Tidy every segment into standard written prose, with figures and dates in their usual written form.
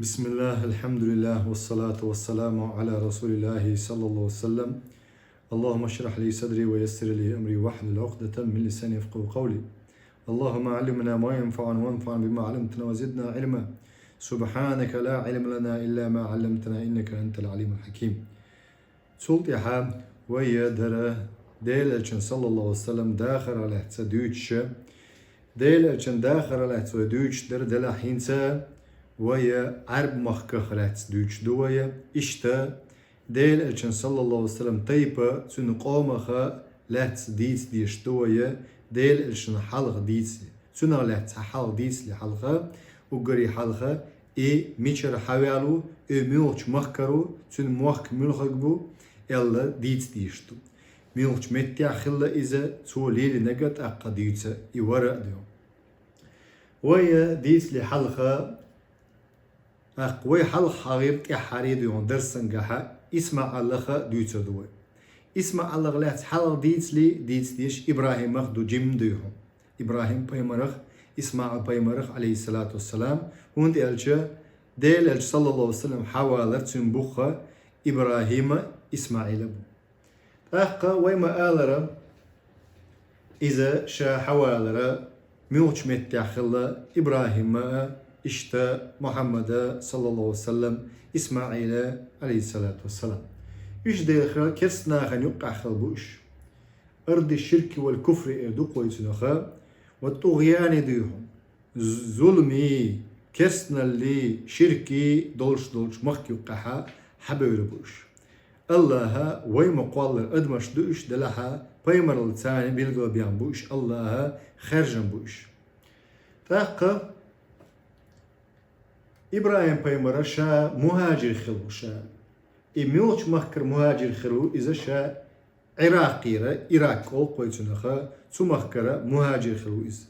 بسم الله الحمد لله والصلاة والسلام على رسول الله صلى الله عليه وسلم. اللهم اشرح لي صدري ويسر لي أمري واحلل عقدة من لساني يفقهوا قولي. اللهم علمنا ما ينفعنا وانفعنا بما علمتنا وزدنا علما. سبحانك لا علم لنا إلا ما علمتنا إنك أنت العليم الحكيم. سلطيحة ويدر ديل الشن صلى الله عليه وسلم داخل على تسديوش ديل الشن داخل على تسديوش در دلا حينسا ويا عرب مخك خلات دوش دويا إشتا ديل الشن صلى الله عليه وسلم طيبة سن قومخ لات ديس ديش دويا ديل الشن حلق ديس سن لات حلق ديس لحلقة وقري حلقة ميشر حوالو ميوش مخكرو سن مخك ملخقبو يلا ديس ديشتو ميوش متيا خلا إذا سو ليل نقط أقديتsa يورق ديو ويا ديس لحلقة أقوي حلق حغيب كحريد يون درسن جها اسمع الله دويتر دوي اسمع الله غلات حلق ديتس لي ديتس ديش إبراهيم مخدو جيم ديهم إبراهيم بيمرخ اسمع بيمرخ عليه الصلاة والسلام وند ألجا ديل ألج صلى الله عليه وسلم حوالر تنبخ إبراهيم إسماعيل أبو أحقا ويما آلر إذا شا حوالر ميوش متياخل إبراهيم إشتا محمد صلى الله عليه وسلم إسماعيل عليه الصلاة والسلام إيش داخل كرسنا خن يقع خلبوش أرض الشرك والكفر إردو قويتنخا والطغيان ديهم ظلمي كرسنا اللي شركي دولش مخ يقعها حبير بوش الله ويما قوال أدمش دوش دلها بيمر الثاني بيلقوا بيان بوش الله خرجن بوش تاقا إبراهيم بيمرة شا مهاجر خلو شا إميوش مخكر مهاجر خلو إذا شا عراق أول قويتنخا تو مخكرة مهاجر خلو إذا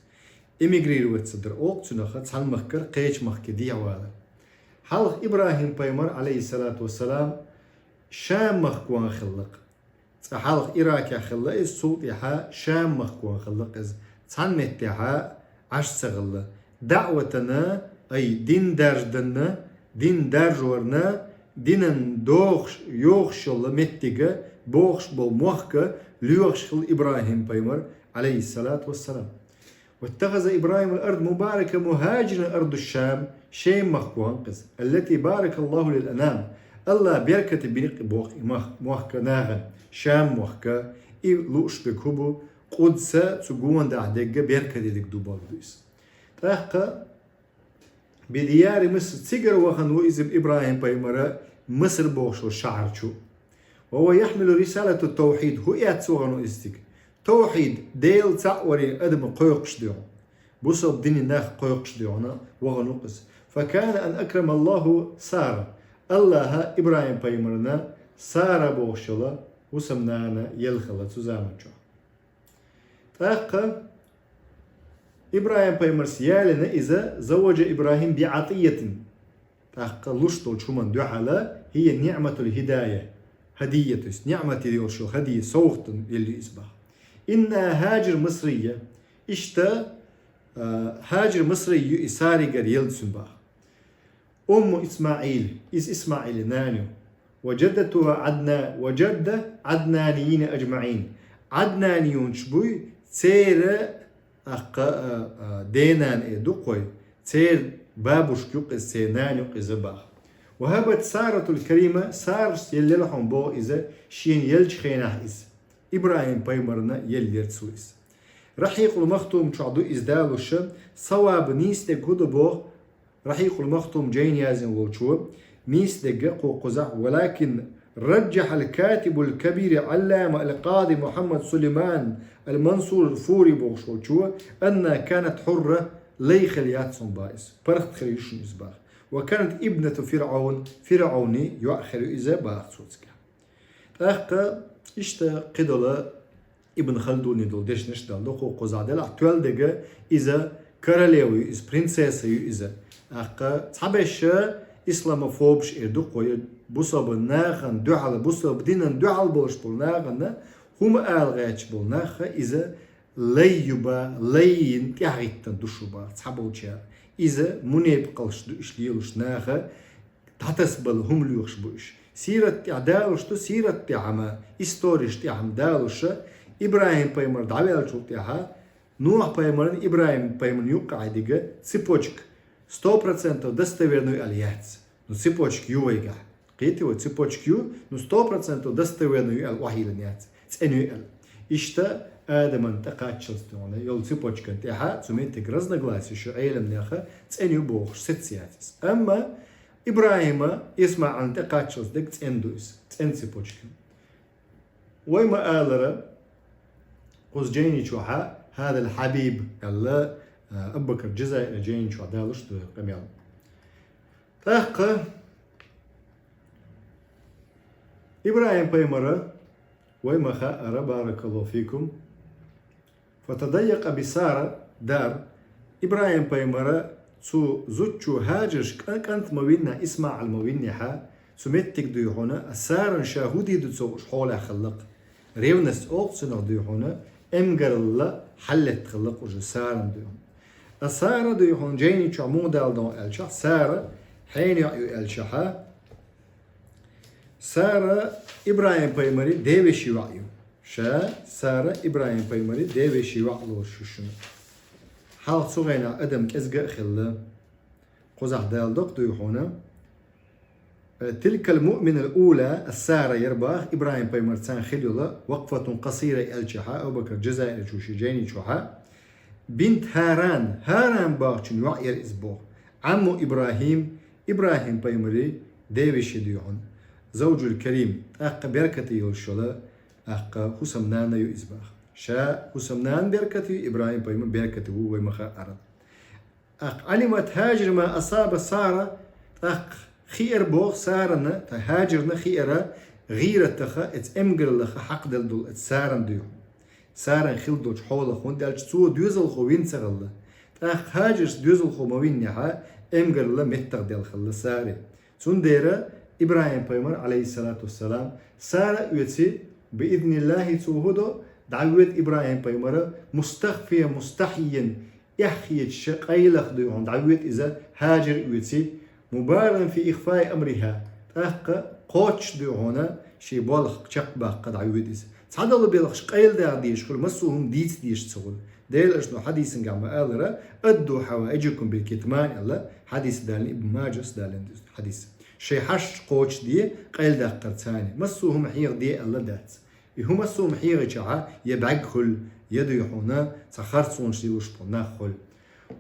إميغرير وتصدر أول تنخا تحل مخكر قيش مخكر دي عوالا حلق إبراهيم بيمر عليه الصلاة والسلام شام مخكوان خلق حلق عراق خلق إذ صوت يحا شام مخكوان خلق إذ تحل متحا عش سغل دعوتنا أي دين درجدنا دين درجورنا دينن دوخش يوخش الله متجا بوخش بالموخك ليوخش إبراهيم بيمر عليه الصلاة والسلام واتخذ إبراهيم الأرض مباركة مهاجرا أرض الشام شيم مخكوان قز التي بارك الله للأنام الله بيركة بنق بوخ موخك ناغن شام موخك لوش بكوبو قدسة تقوان دا عدقة بيركة ديك دوبال دويس تاقا بديار مصر تيجر وخن وإذب إبراهيم بيمرة مصر بوشو شعرشو وهو يحمل رسالة التوحيد هو ياتسوغنو إستيك توحيد ديل تعوري أدم قيقش ديون بوصب دين الناخ قيقش ديونا وغنقص فكان أن أكرم الله سارة الله إبراهيم بيمرنا سارة بوشلا وسمنانا يلخلة تزامنشو تاقا إبراهيم بيمرس يالنا إذا زوج إبراهيم بعطية تقلشتو شومن دعالة هي نعمة الهداية هدية نعمة يوشو هدية صوت يلي إسبح إن هاجر مصرية إشتا هاجر مصري إساري قريل سنبح أم إسماعيل إسماعيل نانيو وجدتها وجدة عدنانيين أجمعين عدنانيون شبوي تيرا دينان إدوقوي تير بابوش يوق السينان يوق إزباخ وهبت سارة الكريمة سار يللحهم بو إذا شين يلج خيناه إز إبراهيم بيمرنا يليرتسو إز رحيق المختوم شعدو إزدالوش صواب ميس دقودو بو رحيق المختوم جين يازن ووشو ميس دقو قزع ولكن رجح الكاتب الكبير علامة القاضي محمد سليمان المنصور الفوري بوشوشو أنها كانت حرة ليخليات صنبائس برخت خليش إزباخ وكانت ابنة فرعوني يؤخر إذا باخ صوتك أخا إشتا قدلة ابن خلدون يدول ديش نشتال دوخو قزع أكتوال دقا إذا كاراليوي إز برنسيسي إذا أخا تحبش إسلاموفوبش إردوكو بوصب الناخن دعال بوصب دينن دعال بولش بولناخن هم آلغاتش بولناخ إذا ليبا لين تحيطن دوشوبا تحبوشا إذا منيب قلش دو إش ليلوش ناخا تحتسبل هم ليوش بوش سيرة تعدالوش تو سيرة تعما إستوريش تعم دالوش إبراهيم بيمر دعوال شو تعها نوح بيمر إبراهيم بيمر يوقع ديجا سيبوشك 100% достоверную алияц. Но цепочки ювейга. Қейте вот цепочки ю, но 100% достоверную аль-вахиланяц. Ценю аль. Ишта Адаман тақатчилстуна. Йол цепочка тяха, цументик разногласия, что айлам няха, ценю бог, сетсиатис. Амма Ибрахима исма ан тақатчилстик цендуис. Цен цепочки. Вайма алара, قصجيني شوحا هذا الحبيب الله أبو بكر جزائر جين شو عدالش تو قميان تحقق إبراهيم بيمرة ويما خاء بارك الله فيكم فتضيق بسارة دار إبراهيم بيمرة سو زوجو هاجرش كانت موينة اسمع الموينة سمتك ديوحونا السارة شاهودي دو حول خلق ريونس أوقسنا ديوحونا امجر الله حلت خلق وجه سارة ديوحونا السارة ديوحون جيني شو مودال دون الشح سارة حين يعيو الشحا سارة إبراهيم بيمري ديوشي وعيو شا سارة إبراهيم بيمري ديوشي وعلو شوشنا حال صغينا أدم إزقا خلا قزح دال دوك ديوحونا تلك المؤمنة الأولى السارة يرباخ إبراهيم بيمر تسان خليولا وقفة قصيرة الشحا أبو بكر جزائر شوشي جيني شوحا بنت هاران باغچن وعي الاسبوع عمو إبراهيم بيمري ديوشي ديوحون زوج الكريم أق بركتي يوشولا أق حسمنان يو إسباخ شا حسمنان بركتي إبراهيم بيمر بركتي هو ومخا أرد أق علمت هاجر ما أصاب سارة أق خير بوغ سارنا تهاجرنا خيرا غيرة تخا اتأمجر لخا حق دل اتسارن ديوحون سارن خلدوش حول خون دالش تو دوزل خو وين سرلا تاخ هاجرس دوزل خو موين نها امغر لا متر دال خلا ساري سون ديرا ابراهيم بيمر عليه الصلاه والسلام سارة يتي باذن الله توهدو دعوت ابراهيم بيمر مستخفيا مستحيا يحيي الشقيل خديهم دعوت اذا هاجر يتي مبالغا في اخفاء امرها تاخ قوتش دو هنا شي بالخ تشقبا قد عويد اذا تعدل بيلخش قيل دا ديش كل مسوهم ديت ديش تسول ديل اشنو حديث قام قالره ادوا حوائجكم بالكتمان الله حديث دال ابن ماجس دال حديث شي حش قوش دي قيل دا قرتاني مسوهم حيغ دي الله دات يهم مسوهم حيغ جعا يبعق خل يديحونا تخرصون شي وشبونا خل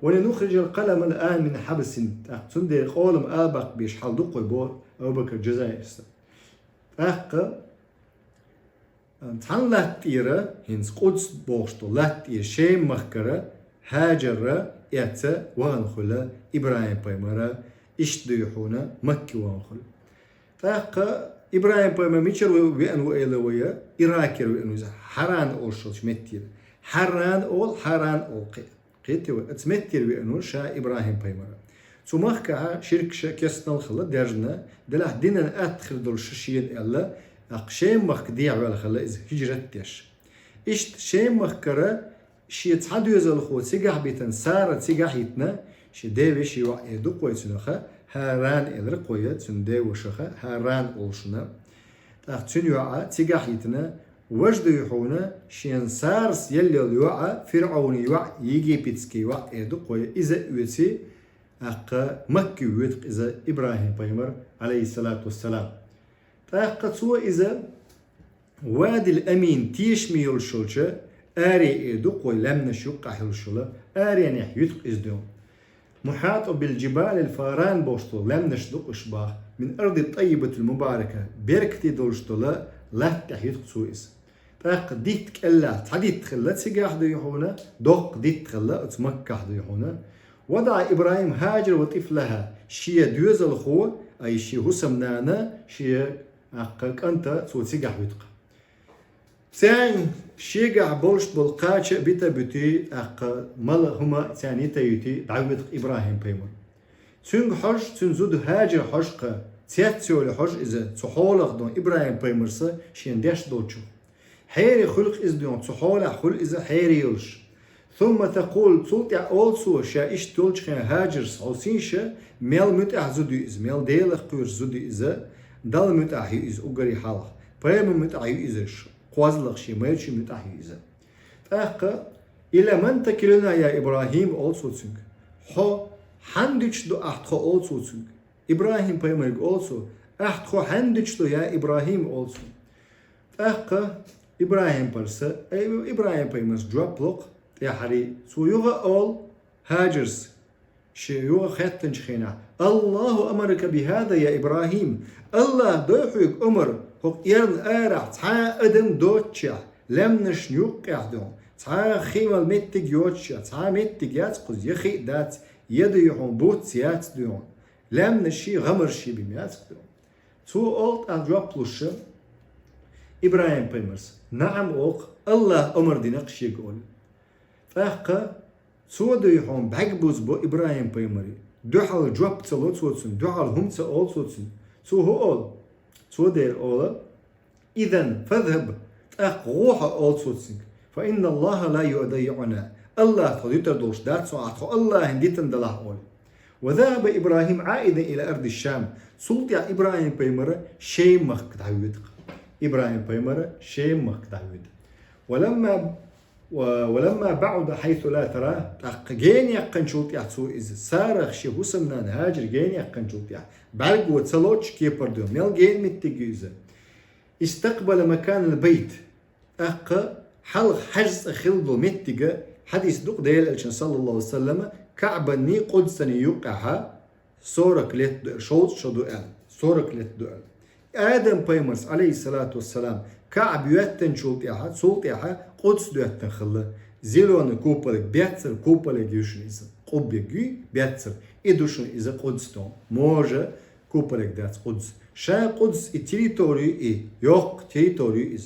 ولنخرج القلم الان من حبس تندي قولم ابق بيش حال دقوا بور ابو بكر جزائر تان لاتيرا هنس قدس بوشتو لاتير شيم مخكرا هاجر ياتا وانخلا إبراهيم بيمرا اشتديحونا مكي وانخل تاقا إبراهيم بيمرا ميشر ويأنو إيلويا إراكر ويأنو حران أول شلش متير حران أول قيتي واتمتير ويأنو شا إبراهيم بيمرا تو مخكا شرك شا كيسنا الخلا درجنا دلح دينا أدخل دول ششيد إلا أقشيم مخ ديع ولا خلا إذا هجرتش إشت شيم مخكرة شيء تصعد يزال خو سجح بيتن سارة سجح يتنا شيء داوي شيء وعي دقوي تنخا هاران الرقوية تنداوي وشخا هاران أولشنا تأخذ يوعى سجح يتنا وجد يحونا شيء سارس يلي يوعى فرعون يوعى يجي بيتسكي وعي دقوي إذا يوتي أق مكي ويتق إذا إبراهيم بيمر عليه الصلاة والسلام تأخذ سوى إذا وادي الأمين تيشمي يلشلشة آري دقوي لم نشق حلشلة آري نح يتق إزدهم محاط بالجبال الفاران بوشتو لم نشدق إشباه من أرض الطيبة المباركة بركتي دولشتولا لا تحيتق سوئس تأخذ ديت كلا تحديت تخلا تسيقاح ديحونا دوق ديت تخلا اتمكح ديحونا وضع إبراهيم هاجر وطفلها شيا دوز الخو أي شي هسمنانا شيا أقاك أنت سوى تسيقاح ويتق ثاني شيقع بولش بالقاچة بيتا بيتي أق مال هما ثاني تيتي دعوت إبراهيم بيمر تون حج تون زود هاجر حجقة تياتيول حج إذا تحولق دون إبراهيم بيمرسا شين داش دوتشو حيري خلق إز دون تحولق خل إذا حيري يلش ثم تقول صوت also شا إيش تولش خير هاجر صوصين شا ميل متع زودو إز ميل ديل خير زودو إزا دال متع هي إز أجري حاله بيم متع هي إزش قوازلق شي ميل شي متع هي إزا فأخ إلى من تكلنا يا إبراهيم also تسنك خو حندش دو أحتخو also تسنك إبراهيم بيمرق also أحتخو حندش دو يا إبراهيم also فأخ إبراهيم برسا إبراهيم بيمرس جواب لق يا حري سو يوغا أول هاجرس شي يوغا خيتن شخينا الله أمرك بهذا يا إبراهيم الله دوحيك أمر هو يرن آرح تحا أدم دوتشا لم نشنيوك قاعدون تحا خيمال متك يوتشا تحا متك ياتقز يخي دات يديحون بوت سيات ديون لم نشي غمر شي بميات ديون سو أولت أجواب لوشا إبراهيم بيمرس نعم أوق الله أمر دينقش يقول فأخ سو يحون بعجبوز بو إبراهيم بيمري دوحال جواب تلوت سوتسن دوحال هم تأول سوتسن سو هو أول سو دير أول إذن فاذهب أخ روح أول سوتسن فإن الله لا يضيعنا الله تقدر دوش دات ساعة الله هنديتن دلاه أول وذهب إبراهيم عائدا إلى أرض الشام سلط يا إبراهيم بيمر شيء مخ تعود إبراهيم بيمر شيء مخ تعود ولما بعد حيث لا تراه جين يقن شوط يحسو إز سارخ شي حسمنا هاجر جين يقن شوط يح بعد وتصلوش كيبر دوم ميل جين متجيزة استقبل مكان البيت حلق حجز خلدو متجة حديث دوق ديل الشن صلى الله عليه وسلم كعبا ني قدسني يوقعها صورك لت شوط شدو صورك لت دو آدم بيمرس عليه الصلاة والسلام كعب يوتن شوط يحا صوت يحا قدس دوتن خلا زيرون كوبالك بيتسر كوبالك يوشن إذا قبيجي بيتسر إدوشن إذا قدس دون موجة كوبالك دات قدس شا قدس التريتوري يوق تريتوري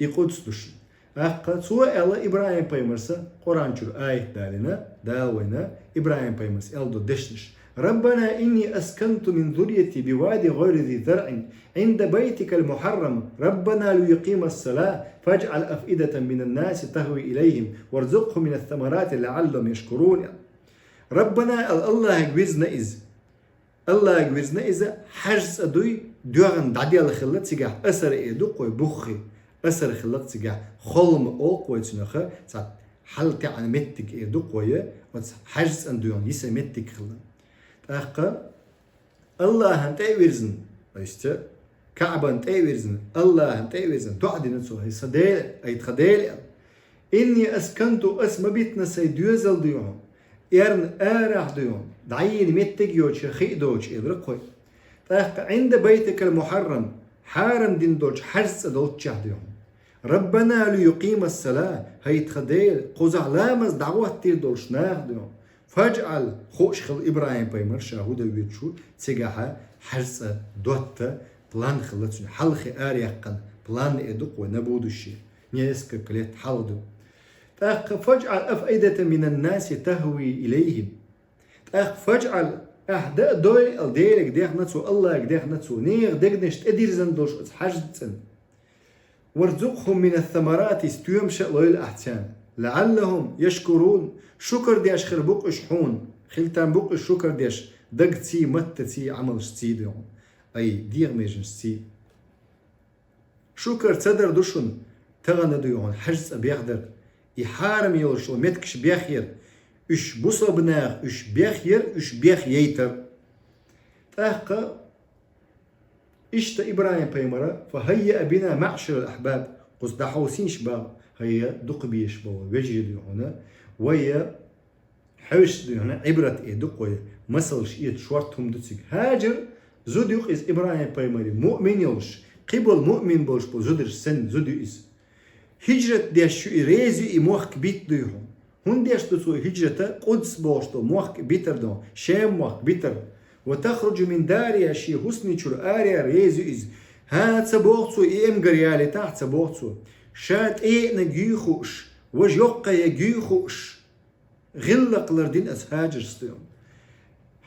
إذا قدس دوشن أخذ سوى الله إبراهيم بيمرسا قرآن شو آية دالنا داوينا إبراهيم بيمرس ألدو دشنش ربنا إني أسكنت من ذريتي بوادي غير ذي زرع عند بيتك المحرم ربنا ليقيم الصلاة فاجعل أفئدة من الناس تهوي إليهم وارزقهم من الثمرات لعلهم يشكرون ربنا الله يجوزنا الله يجوزنا إذا حجز أدوي دوغن دعدي على خلت سجاه أسر إيدو قوي بخي أسر خلت سجاه خلم أو قوي تنخه سات حلت عن متك إيدو قوي حجز أندوين يسا متك خلت أخا الله أنت ويرزن أيست كعبة أنت ويرزن الله أنت ويرزن تعدي نفسه هي صديل أي تخديل إني أسكنت اسم بيتنا سيدوزل ديون إرن آرح ديون دعين متك يوش خي دوش إدركوي أخا عند بيتك المحرم حارم دين دوش حرس دوش ديون ربنا ليقيم الصلاة هي تخديل قوزع لامز دعوة تير دوش ناخ ديون فاجعل خوش خل إبراهيم بيمر شاهودة ويتشو تسيقها حرس دوتا بلان خلتسون حلخي آريقن بلان إدوق ونبودو الشيء نيسك كليت حلدو فاجعل أفئدة من الناس تهوي إليهم فاجعل أحداء دوي الديرك ديخ نتسو الله ديخ نتسو نيغ ديغنشت أدير زندوش حجدسن وارزقهم من الثمرات استيوم شألو الأحسان لعلهم يشكرون شكر ديش خير بوق اشحون خلتان بوق الشكر ديش دق تسي مت تسي عمل شتي ديون اي ديغ ميجن شتي شكر تدر دوشن تغنى ديون حجز بيخدر يحارم يلشو متكش بيخير اش بوصا بناغ اش بيخير اش بيخ ييتر تاقا اشتا إبراهيم بيمرا فهيأ بنا معشر الأحباب قصد حوسين شباب هي دق بيش بوا وجه هنا ويا حوش هنا عبرة دق ويا مثل شيء شوارتهم دتسك هاجر زود يقيس إبراهيم بيمري مؤمن يلش قبل مؤمن بولش بو زودر سن زود يقيس هجرة ديش شو ريزي موخ بيت ديهم هون ديش تسو هجرة قدس بوشتو موخ بيتر دون شام موخ بيتر وتخرج من داريا شي حسني شر آريا ريزي إز ها تبوغتسو إيم غريالي تحت تبوغتسو شات إيه نجيخوش وجوقة يجيخوش غلق لردين أسهاجر ستيوم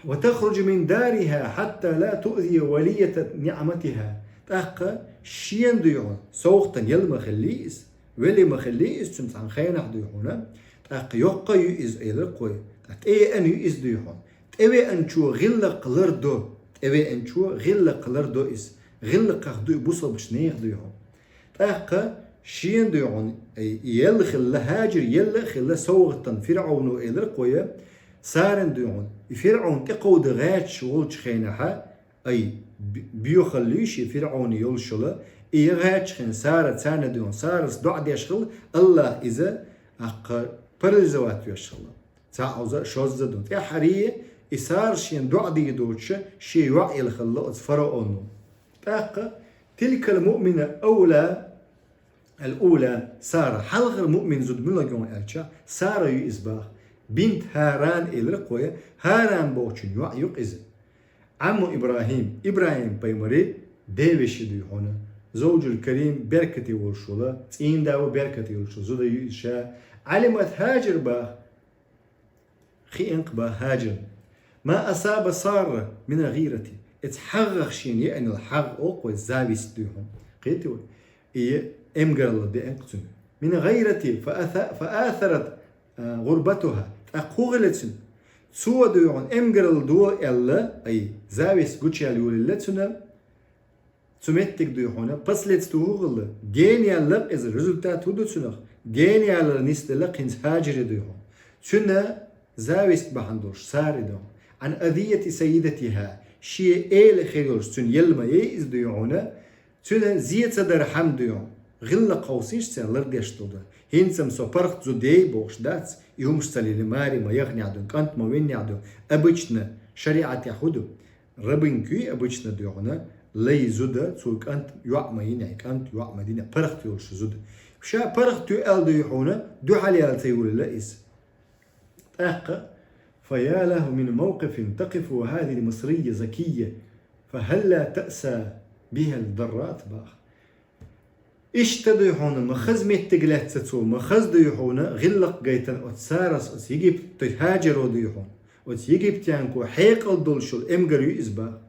وتخرج من دارها حتى لا تؤذي ولية نعمتها تاقا شين ديون سوقتا يل مخليس ولي مخليس تمسعن خينح ديونا أق يقا يؤز إلى قوي تأي أن يؤز ديحون تأوي أن شو غلق لردو تأوي أن شو غلق لردو إس غلق أخدو بوصل بشنيخ ديحون أق شين ديحون يلخ هاجر يلخ سوغتن فرعون إلى قوي سارن ديحون فرعون تقود غات شغل خينها أي بيخليش فرعون يلشله غات خين سارت سانة ديحون سارس دعد يشغل الله إذا أق برزوات يشغل تعوزا شوز دون يا حريه إسار شين دعدي دوتش شي وعي الخلاء فرعون تاق تلك المؤمنة الأولى سارة حلغ المؤمن زد من لجون ألشا سارة يسباخ بنت هاران الرقوية هاران بوچن يوعيق إذن عمو إبراهيم بيمري ديوش ديحونا زوج الكريم بركتي والشولا تين داو بركتي والشولا زودا يشا علمت هاجر باخ خينق با هاجر ما أصاب سارة من غيرتي اتحغخ شين يعني الحغ أوقوى الزاويس ديهم قيتوا إيه امقر الله دي انقتن من غيرتي فآثرت غربتها أقوغلتن سوى ديون امقر الدو إلا أي زاويس قوشي الوللتنا تمتك ديونا بس لتستوغل جيني اللق إذا الرزلتات هدو تنخ جيني على نستلق هنس هاجر ديهم تنا زاويس بحندوش ساري دون عن أذية سيدتها شيء إيل خيرش تن يلما يئز ديونا تنا زيت صدر حم ديون غلا قوسيش سن لرديش تودا هينسم سو برخ زو دي بوش داتس يومش سالي ماري ما يغني عدون كانت ما وين عدون أبجنا شريعة يحودو ربن كي أبجنا ديونا لي زودا سو كانت يعمى ينعي كانت يعمى دينا برخ تيوش زودا شا برخ تيوال ديونا دو حالي التيول لئيس فيا له من موقف تقف وهذه المصرية ذكية فهلا تأسى بها الضرات باخ إيش تديحونا مخز متقلات ستسو مخز ديحونا غلق جيتن أتسارس أت يجيب تهاجر وديحون أت يجيب تيانكو حيق الدولشو الإمجر يزبا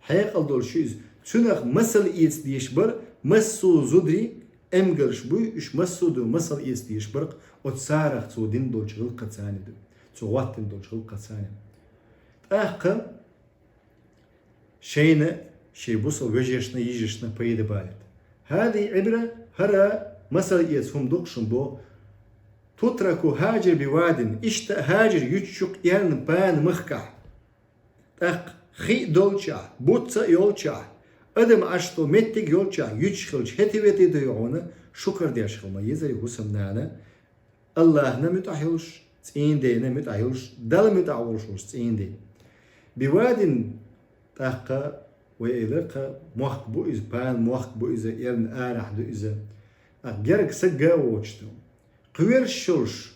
حيق الدولشو يز تنخ مسل إيس ديشبر مسو زدري إمجر شبوي إيش مسو دو مسل إيس ديشبر أتسارخ تو دين دولش غلقة ثاني دو تو واتن دولش غلقة ثاني شينا شي بوصل وجهشنا يجيشنا بيد بالت هذه عبرة هرا مثل يسهم دقشن بو تترك هاجر بواد اشت هاجر يتشق ين بان مخكح خي دولشا بوتسا يولشا ادم اشتو متك يولشا يتشخلش هتيوتي ديونا شكر ديشخل ما يزري حسم نانا الله نمتعهلش تين دي نمتعهلش دل متعولش تين دي بواد وإذا موخ بو إز بان موخ بو إذا يرن آرح دو إذا أجرك سجى وجتو قوير الشرش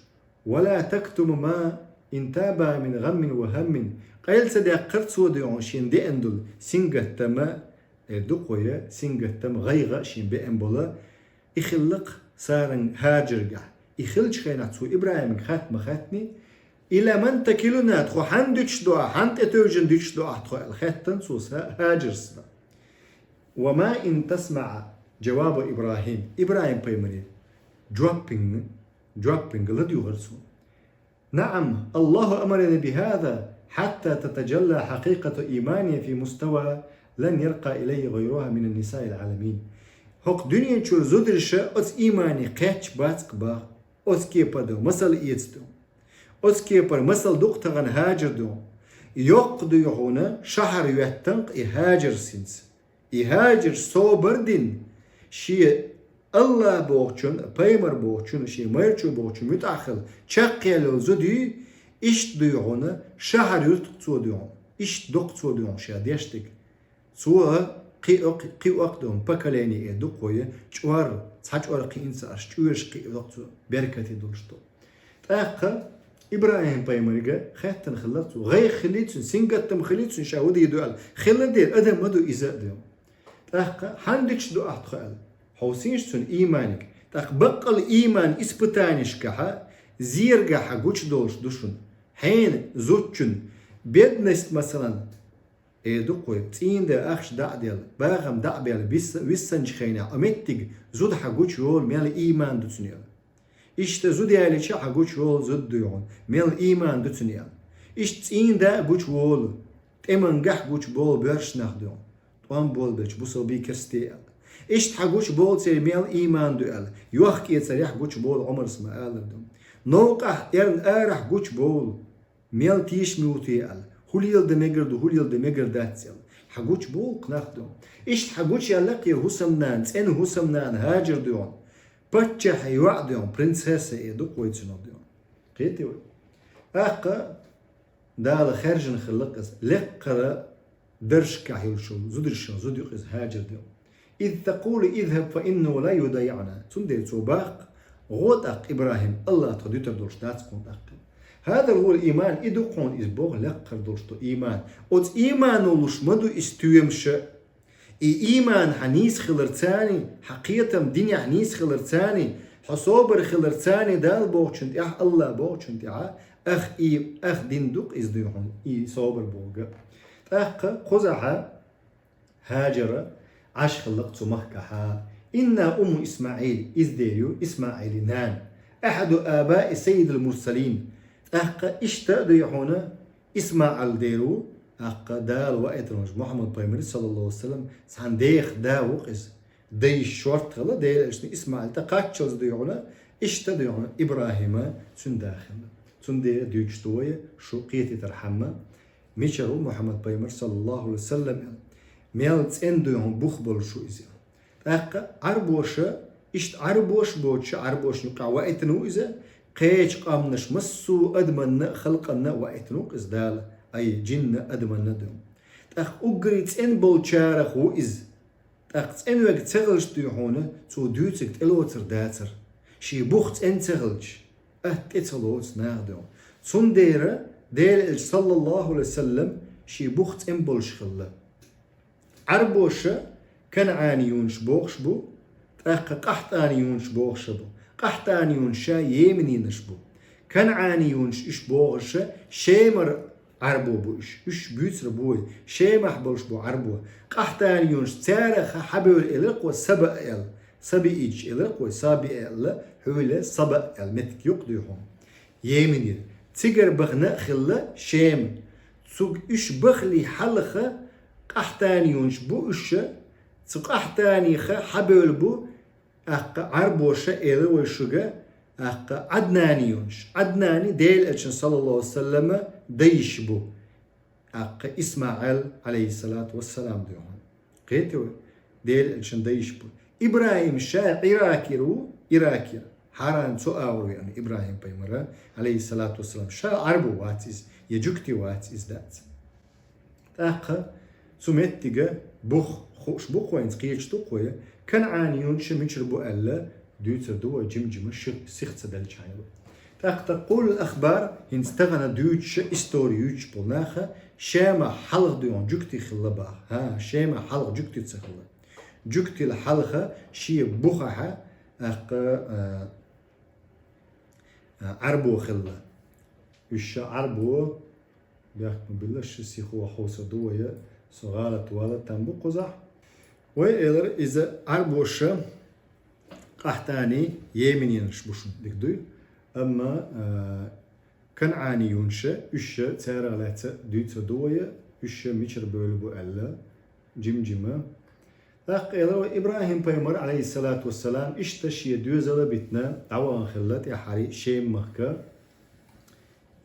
ولا تكتم ما انتابع من غم وهم قيل سدي قرت سودي عشين دي أندل سنجة تما دقوية سنجة تم غيغة شين بأنبولا إخلق سارن هاجرجع إخلش خينات سو إبراهيم خاتني إلى من تكلنا تخو حندش دعاء حند أتوجن دش دعاء تخو الختن سوس هاجرس وما إن تسمع جواب إبراهيم بيمني dropping لدي غرسون نعم الله أمرني بهذا حتى تتجلى حقيقة إيماني في مستوى لن يرقى إليه غيرها من النساء العالمين هق دنيا شو زدرش أس إيماني قاتش باتك با أس كيبا دو مسل إيتستو أسكيبر مثل دكتغن هاجر دو يقضي هنا شهر يهتنق إهاجر سنس إهاجر صوبردين شيء الله بوغچون بيمر بوغچون شيء ميرچو بوغچون متأخل چقيلو زدي إش ديو هنا شهر يرتقصو ديو إش دقصو ديو شاد يشتك سوى قي وقتهم بكاليني دقوية چوار تحجوار قي إنسا أرش چويرش قي وقتو بركتي دولشتو إبراهيم بيمرجع خاتن خلطو غير خليتون سنجتم خليتون شاودي يدوال خلدير أدم مدو إزاء ديو حندش دو أحتخال حوسينشتون إيمانك بقى الإيمان إسبتانيش كها زيرجع حقوش دولش دوشون حين زوتشون بيدنست مثلا دوقوي تين ده أخش دعديل باغم دعبيل ويسنج خينا أمتك زود حقوش يول ميال إيمان دوتنيل İşte zudiyali çaha güç ol zudduyon. Mel iman dütüniyal. İşte inde güç ol. Eman gah güç bol börşnah diyon. Tuan bol beç bu sobi kirstiyal. İşte güç bol seri mel iman düel. Yuh ki yetsarih güç bol umar isma alır diyon. Noqah erah güç bol. Mel tiş miutiyal. Hul yılda megirdu hul yılda megirdatsiyal. Haguç bol knah diyon. İşte haguç yallaki husamnan. En husamnan hacir diyon. Patcha haywa diyon. Prinsesse edu koytsun diyon. Qiyeti o. Aqa dal kharjın khilqas. Liqra درش كحيوشو زدرشو زديقز هاجر ديو إذ تقول اذهب فإنه لا يضيعنا تندي توباق غوتق إبراهيم الله تديتر دورش داتسكون تاقل هذا هو الإيمان إدو قون إزبوغ لقر دورشتو إيمان أوت إيمان ولوش مدو استويمش إيمان حنيس خلرتاني حقيقة دنيا حنيس خلرتاني حصوبر خلرتاني دال بوغشنت إح الله بوغشنت أخ دين دوق إزديوحون صوبر بوغ أخ قزحة هاجر عشخلق تمخكحا إن إسماعيل إزديريو إسماعيل نان أحد آباء سيد المرسلين أخ اشتأدوا يحونا إسماعيل ديرو أخ دال وقتنوش محمد بيمري صلى الله عليه وسلم سان ديخ دا وقز دي الشورت غلا دي إسماعيل تقاكشوز ديونا اشتأدوا يحونا إبراهيم سن داخل سن دي ديوشتوية شو قيتي ترحمة ميشرو محمد بيمر صلى الله عليه وسلم ميلت اندو يوم بخبل شو إزي أقا عربوشة إشت عربوش بوشة عربوش نقع وقتنو إزا قيش قامنش مسو أدمنا خلقنا وقتنو إزدال أي جن أدمنا دوم أخ أقريت إن بولشارخ و إز أخ إن وقت تغلش ديوحونا تو ديوتك تلوتر داتر شي بوخت إن تغلش تتلوت ناخدوم سنديرة ديل صلى الله عليه وسلم شي بوخت إن بولش خلا عربوشة كنعانيونش بوخش بو أخ قحطانيونش بوخش بو قحطانيونش يمنينش بو كنعانيونش إش بوخش شيمر عربو بو إش بيوتر بوي شيمح بولش بو عربو قحطانيونش تاريخ حبيل إلق وسبق إل سبي إيج إلق وسابي إل حولة سبق إل متك يقضيهم يمنين تيجر بغنا خلا شيم تسوق إش بخلي حلخة قحطانيونش بو إش تسوق قحطاني خا حبيل بو أق عربوشة إلى وشجع أق عدنانيونش عدناني ديل أجن صلى الله عليه وسلم ديش بو أق إسماعيل عليه الصلاة والسلام ديون قيتوا ديل أجن ديش بو إبراهيم شا عراكي حران سؤال يعني إبراهيم بيمرة عليه الصلاة والسلام شا عربو واتيز يجوكتي واتيز دات أق سمتيجا بخ خوش بخوين سقيش تقوية كان عانيون شمشربو ألا دوتر دوا جمجمة سيخت سدل شايلو تقول الأخبار هنستغنى دوتش استوريوش بولناخا شاما حلق ديون جوكتي خلبا ها شاما حلق جوكتي تسخلا جوكتي الحلقة شي بخها عربو خلا وش عربو بيحكم بالله شو سيخو حوصة دوية صغالة ولا تنبو قزح وإذا إذا عربوشة قحتاني يمنينش بوشن دكدوي أما كنعانيونشة إشة تارالات دويتا دوية إشة ميشر بولبو ألا جمجمة إذا إبراهيم بيمر عليه الصلاة والسلام إشتشي دوزة بيتنا عوان خلات يحري شيم مكة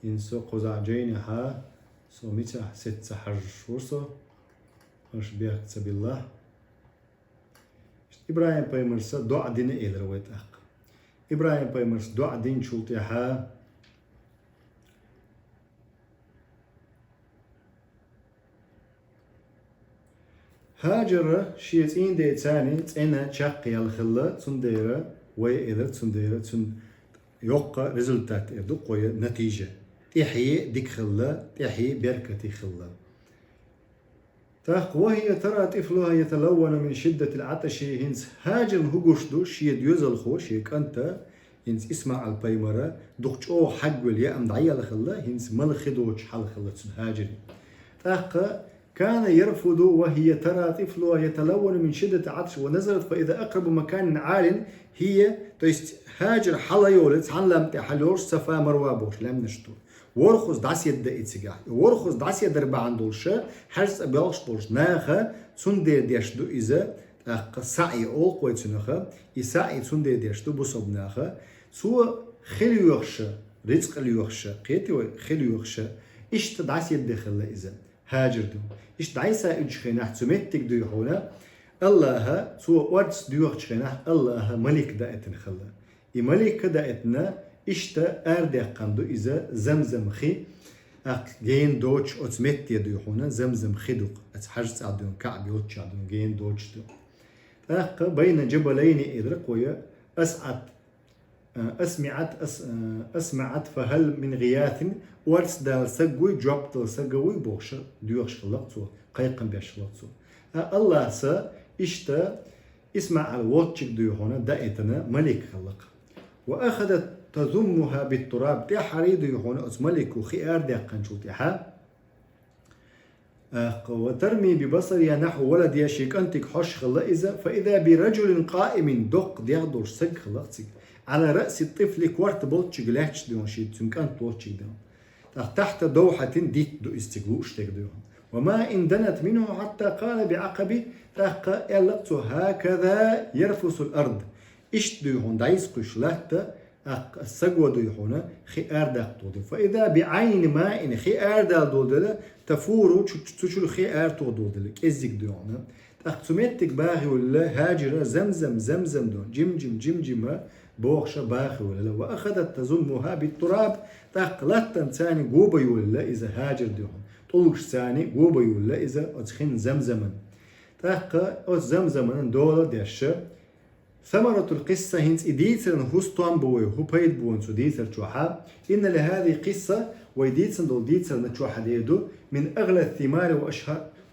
إنسو قزع جيني ها سو ميتا ست حج ورسو خش بيك سبي الله إبراهيم بيمرس دعاء دين إلى رويت أخ إبراهيم بيمرس دعاء دين شلتي ها هاجر شيء دي تاني تأنا شقي الخلة تنديرة وإذا تنديرة تند يوقع ريزلتات يدق نتيجة تحيي ديك خلة تحيي بركتي خلة وهي ترى طفلها يتلون من شدة العطش هنس هاجر هجوشدو شيء يوزل خو شيء كنت هنس اسمع البيمرة دقش أو حق وليا أم دعيا الخلة هنس ملخدوش حل خلة هاجر كان يرفض وهي ترى طفلها يتلون من شدة العطش ونزلت فإذا أقرب مكان عال هي То есть هاجر حلا يولد عن لم تحلوش صفا مروه بوش لم نشتو ورخص داس يد إتسجع ورخص داس يد ربع عندولش حرس بيلش بوش ناخه سندي ديشدو إذا سعي أول قوي تناخه يسعي سندي ديشدو بصب ناخه سو خليوخش رزق اليوخش قيتي خليوخش إيش تدعس يد خلا إذا هاجر دو إيش دعيسا إجخنا تمتك دو هنا الله سو ورس ديوخ خنا الله ملك دائتن خلا ملك دائتنا إشتا أردق قندو إذا زمزم خي جين دوتش أتمت يدو هنا زمزم خدوق أتحرز عدون كعب يوتش عدون جين دوتش دو بين جبلين إدرك ويا أسمعت فهل من غياث ورس دال سجوي جوبت سجوي بوش ديوخش خلقتو قيقن بيش خلقتو الله سا إشتا اسمع الواتشك دو هنا دائتنا ملك خلق وأخذت تذمها بالتراب تحريد هنا ملك وخيار دقن شو تحا وترمي ببصرها نحو ولد يشيك أنتك حش خلا فإذا برجل قائم دق ديغدور سج خلقتك على رأس الطفل كوارت بولتش جلاتش دون شيء تمكن توتش دون تحت دوحة ديت دو استجوش تقدرون وما إن دنت منه حتى قال بعقبه هكذا يرفس الأرض إيش ديهون دايس قشلات السجوة ديهون خيار داقتود فإذا بعين ماء خيار داقتود تفورو تشل خيار تودود كزيك ديهون تقسمتك باغي ولا هاجرة زمزم دون جم بوخش باغي ولا وأخذت تزمها بالتراب تقلت ثاني قوبي ولا إذا هاجر ديهون طلقش ثاني قوبي ولا إذا أتخن زمزما تاقا زمزما دولة ديش ثمرة القصة هنس إديتسن هستوان بوي هو بيد بوان سو ديتسر تشوحا إن لهذه قصة ويديتسن دول ديتسر نتشوحا ديدو من أغلى الثمار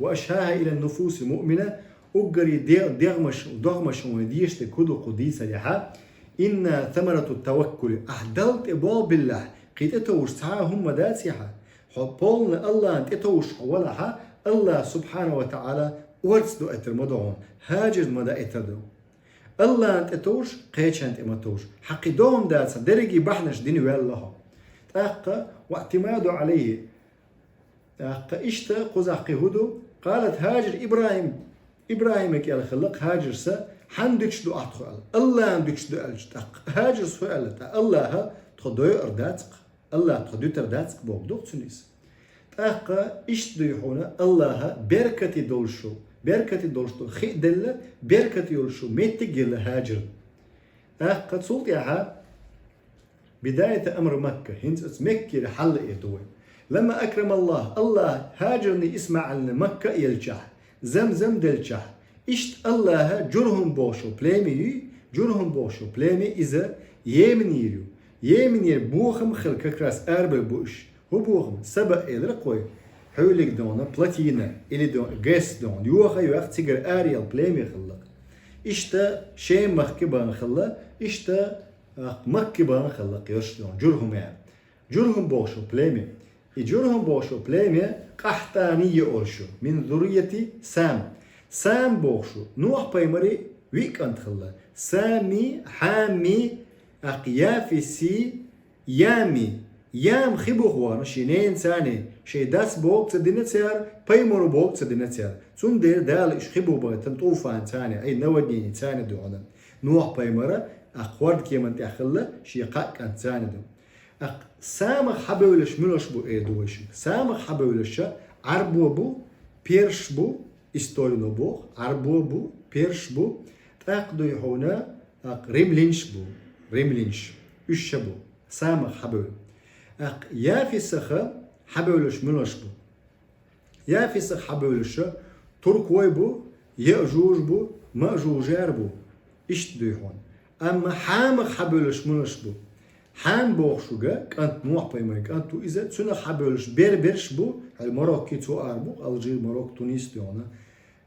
وأشهاها إلى النفوس المؤمنة أقري دغمش وديش تكودو قديسة لها إن ثمرة التوكل أحدلت إبوال بالله قيت أتوش سعاهم مداتها حبولنا الله أنت أتوش حولها الله سبحانه وتعالى ورس دو أتر مدعون هاجر مدى أتردو الله أنت أتوش قيتش أنت أمتوش حقي دوم داتسا درجي بحنش ديني والله تاقا واعتماد عليه تاقا إشتا قزاقي هدو قالت هاجر إبراهيم كي الخلق هاجر سا حندش دو أدخل الله عندش دو ألج تاقا هاجر سؤال الله تخدوي أرداتك الله تخدوي ترداتك بوغدوك تنيس تاقا إشت ديحونا الله بركتي دولشو خي دلة بركتي يولشو ميتقل هاجر تاقا تصولت ياها بداية أمر مكة هنس مكة لحل إيدوي لما أكرم الله هاجرني اسمع لنا مكة يلجح زمزم دلجح إشت الله جرهم بوشو بلامي إذا يمن بوخم خلق كراس أربع بوش هو بوخم سبق إلرقوي حولك دونا بلاتينا إلي دون جيس دون يوخا تيجر أريال بلامي خلق إشتا شيء مخكبان خلق إشتا مكبان خلق يرش دون جرهم بوشو بلامي جرهم بوشو بلامي قحتانية أرشو من ذرية سام بوشو نوح بايمري ويك أنت خلق سامي حامي أقيافسي يام خبوخوان شينين ثاني شي داس بوك تدينا تيار بايمرو بوك تدينا تيار ثم دال إش خبو بغتن طوفان ثاني أي نوديني ثاني دونا نوح بايمرا أخوارد كيمان تأخلا شي قاك كان ثاني دو سامخ حبولش ملوش بو إيدوش سامخ حبولش عربو بو بيرش بو استولنو بو عربو بو بيرش بو تاقدو يحونا ريملينش بو سامخ حبول يافسخ حبولش ملوش بو يافسخ حبولش تركوي بو يأجوج بو مأجوجار بو إشت ديحون أما حامخ حبولش ملوش بو حام بوخشوغا كانت نوح بايماي كانت إذا تسنى حبولش برش بو المراكي تو أربو ألجير مراك تونس ديونا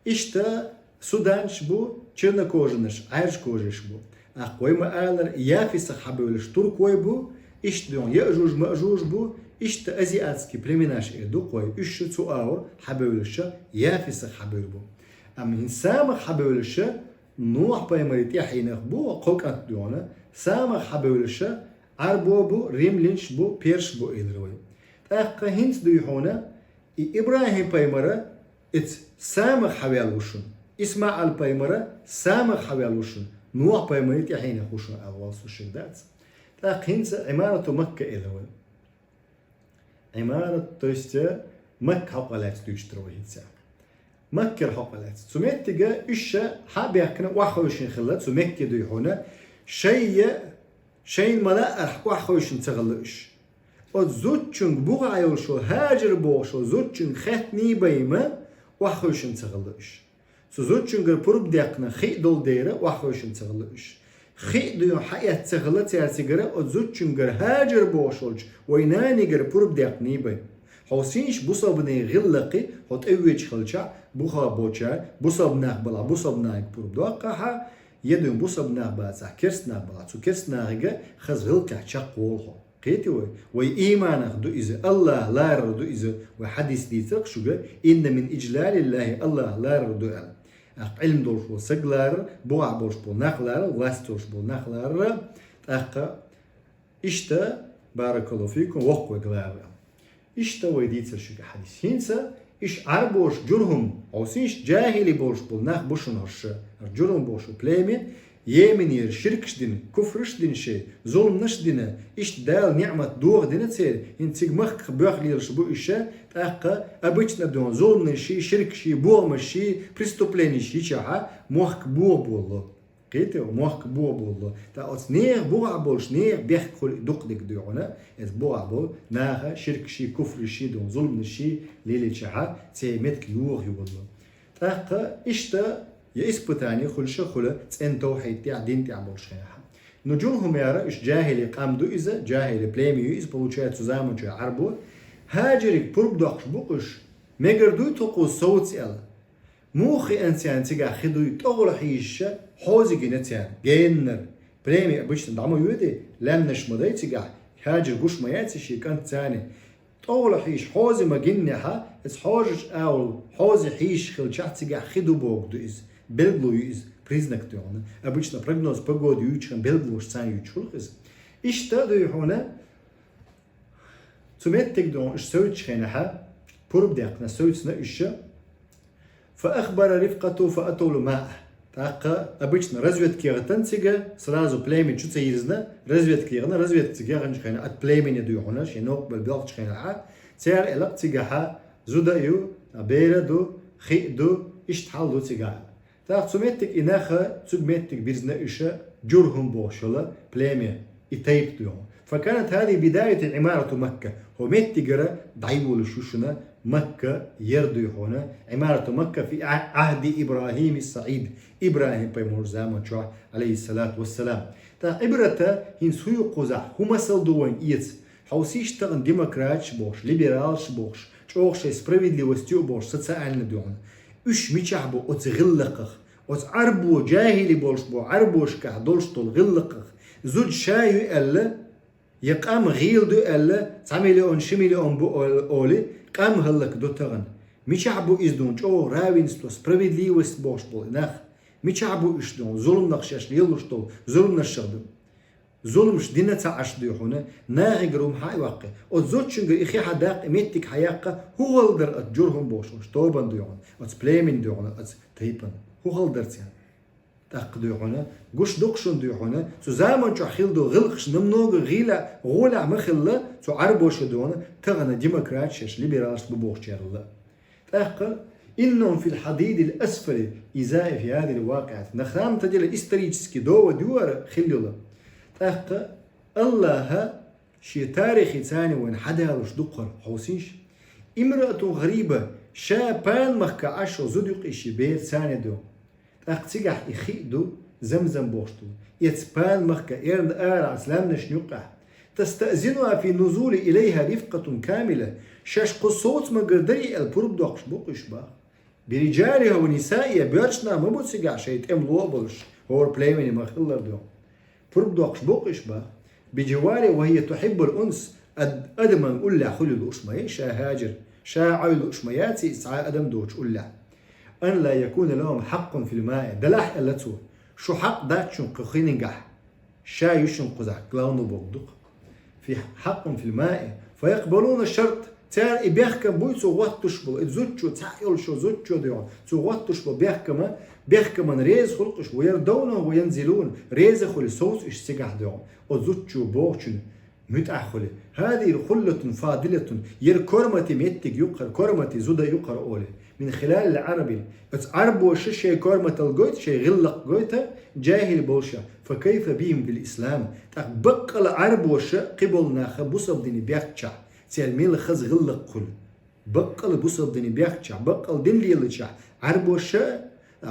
إشتا سودانش بو چرنكوجنش عرش كوجش بو أقوي ما آلر يافسخ حبولش تركوي بو إشت ديون يأجوج مأجوج بو إشت أزياتسكي بريميناش إدو قوي إشت تو آور حبولش يافسخ حبول بو أما إنسام حبولش نوح بايماي تيحينخ بو قوك أنت ديونا سامخ حبولشة عربو بو ريملينش بو بيرش بو إلروي تأخ هنس دو يحونا إبراهيم بايمرة ات سامخ حوالوشن إسماعيل بايمرة سامخ حوالوشن نوح بايمرة يحين خوشن أول سوشن دات تأخ هنس عمارة مكة إلروي عمارة توست مكة حقلات دوشتروي هنسا مكة حقلات سمعت تجا إيش حاب يحكنا وحوشين خلات سمعت دو يحونا شيء ملا أرح وحوشين تغلش زوجن بوع يوشو هاجر بوشو زوجن ختني بيما وحوشن تغلش زوجن غير بروب ديقنا خي دول ديره وحوشن تغلش خي دو حياة تغلت يا سيجرا زوجن غير هاجر بوشولج ويناني غير بروب ديقني بي حوسينش بوصابني غلقي هوت اويج خلشا بوخا بوچا بوصاب نقبلا بوصاب ناق بروب دوقها يدون بوصاب نقبلا كرس نقبلا تو كرس ناقه خزغل كحچا قولها قيتوي وإيمانك دو إذا الله لا يرد إذا وحديث دي ترقشوغا إن من إجلال الله الله لا يرد علم دولش بول سقلار بوع بولش بول نقلار واستوش بول نقلار إشتا بارك الله فيكم وقوة قلار إشتا ويدي ترشوغا حديث هنسا إش عربوش جرهم أو سيش جاهلي بولش بول نق بوشن هرش جرهم بولش بليمين يمن ير شركش دين كفرش دين شيء ظلم نش دين إيش دال نعمة دوغ دين تصير إنتيج مخ بيخ ليرش بو إيشة تأقى أبيتنا دون ظلم نشي شرك شي بوغ شي بريستوبلين شي شاها مخ بوغ بالله قيته مخ بوغ بالله تأوت نير بوغ بولش نير بيخ كل دق دك دوعنا إذ بوغ بول ناها شرك شي كفر شي دون ظلم نشي ليلة شاها تيمت يوغ يوالله تأقى إيشتا يا إسبوتاني خلشة خلا تن توحيد تاع دين تاع بولشيها نجومهم يرى إيش جاهلي قام دو إذا جاهلي بلامي إذا بولشات زامن جا عربو هاجرك برب دقش بقش مجردو تقو صوت إل موخي إنسان تجا خدو يتغل حيشة حوزي جنتيان جينر بلامي أبيش ندعمو يودي لم نشمدي تجا هاجر قش ما ياتشي كان ثاني طول حيش حوزي ما جنها إس حوجش أول حوزي حيش خلشة تجا خدو بوق دو إذا Belglu iz priznак to ona. Обычно прогноз погоды ючен Belglu сцен ючулхыз. İşte de ona تمتك دون إيش سويت خينها برب دقنا سويتنا إيش فأخبر رفقته فأتوا له ماء تاقة обычно разведки гатанцига сразу племя чуть заизна разведки гатанж خينا от племени дуйхона шенок بالبلغ خينها تيار إلق تيجها زودايو أبيردو خيدو إيش تحلو تيجها تاق تمتك إناخا تمتك بيزنا إيش جرهم بوشلا بلمي إتايب ديهم فكانت هذه بداية عمارة مكة هو متجرة ضعيبوا لشوشنا مكة يردو هنا عمارة مكة في عهد إبراهيم السعيد إبراهيم بيمور زمان عليه الصلاة والسلام تا عبرته هن سوي قزح هما سلدوين إيت حوسيش تغن ديمقراطش بوش ليبرالش بوش شوخش سبراwiedliwością بوش социально دون üç miçahbu ot غلقخ ot arbu jahili bolş bu arboşka dolştol غلقخ zud şayu elle يقام غيل دو ألا تعملون شميلون بو أولي قام هلك دو تغن ميشعبو إزدون جو راوين ستو سبراwiedli وست بوش بول نخ ميشعبو إشدون ظلم نخشش ليلوش تو ظلم نشردو ظلمش دينا تعش دو هنا ناغي قروم حاي واقع وزوتشنجر إخي حداق إميتك حياقة هو غلدر أتجرهم بوشوش توبان دو هنا أتبليمين دو هنا أتتيبان هو غلدر تيان تقديعنا قش دقشون ديعنا سو زمان جو خيلدو غلقش نمنوغ غيلا غولا مخلا سو عربوش دونا تغنى ديمقراطيش ليبرالش ببوخشير الله تأقل إنهم في الحديد الأسفل إزاء في هذه الواقعات نخام تجل إستريجسكي دو ودور خليولا تأقل الله شي تاريخي ثاني وين حدا لش دقر حوسيش امرأة غريبة شابان مخكا عشو زدق إشي بيت ثاني دو أقتجح إخيدو زمزم بوشتو يتبان مخكا إيرن آر عسلام نشنقح تستأذنها في نزول إليها رفقة كاملة شاش قصوت مقردري البرب دوقش بوقش با برجالها ونسائها بيرشنا مبوتسجح شيت املو بلش هور بلايمني مخلر دو برب دوقش بوقش با بجواري وهي تحب الأنس أدما أولا خلو الأشمي شا هاجر شا عيل أشمياتي إسعاء أدم دوش أولا أن لا يكون لهم حق في الماء دلاح ألتو شو حق داتشون قخينجح شاي يشن قزح كلاونو بوغدق في حق في الماء فيقبلون الشرط تار بيحكم بوي سو واتش بو زوتشو تايل شو زوتشو ديون سو واتش بو بيحكم ريز خلقش ويردون وينزلون ريز خل صوت اش سيغح ديون او زوتشو بوچن متأخله هذه خلة فاضلة ير كرمتي ميتك يقر كرمتي زودا يقر أولي من خلال العربي عرب وش شيء كرمة الجويت شيء غلق جويته جاهل بوشة فكيف بهم بالإسلام بقى العرب وش قبلنا خبصب ديني بيحتشع سيال ميل خز غلق كل بقى البصب ديني بيحتشع بقى الدين ليلتشع عرب وش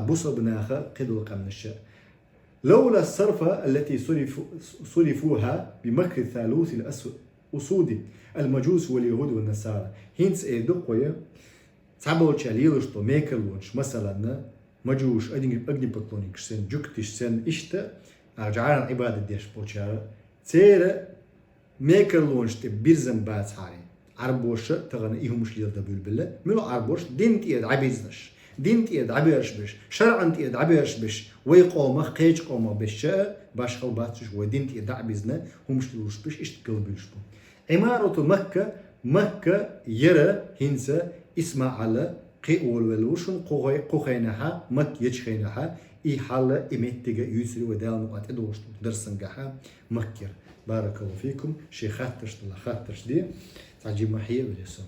بصب ناخا قدل قمن الشاء لولا الصرفة التي صرفوها بمكر الثالوث الأسود المجوس واليهود والنصارى هينس دقوية تعبوا تشاليلشتو ميكلونش مثلا مجوش أجني بطلونيك سن جكتش سن إشتا أرجعان عبادة ديش بوشارة تيرا ميكلونش تبيرزن بات هاي عربوش تغنى إيهم مش يلدا بالبلة ملو عربوش دين تيد عبيزنش دين تيد عبيرش بش شرعا تيد عبيرش بش ويقوم قيج قوم بش باش خلباتش ودين تيد عبيزنا همش تلوش بش إشت قلبيش بو عمارة مكة يرى هنسا اسمع على قيول ولوشن قوخينها مك يجخينها إي حالة إمتجا يسري ودال نقاط إدوش درسنجها مكر بارك الله فيكم شي خاطرش دي تعجب محية باليسون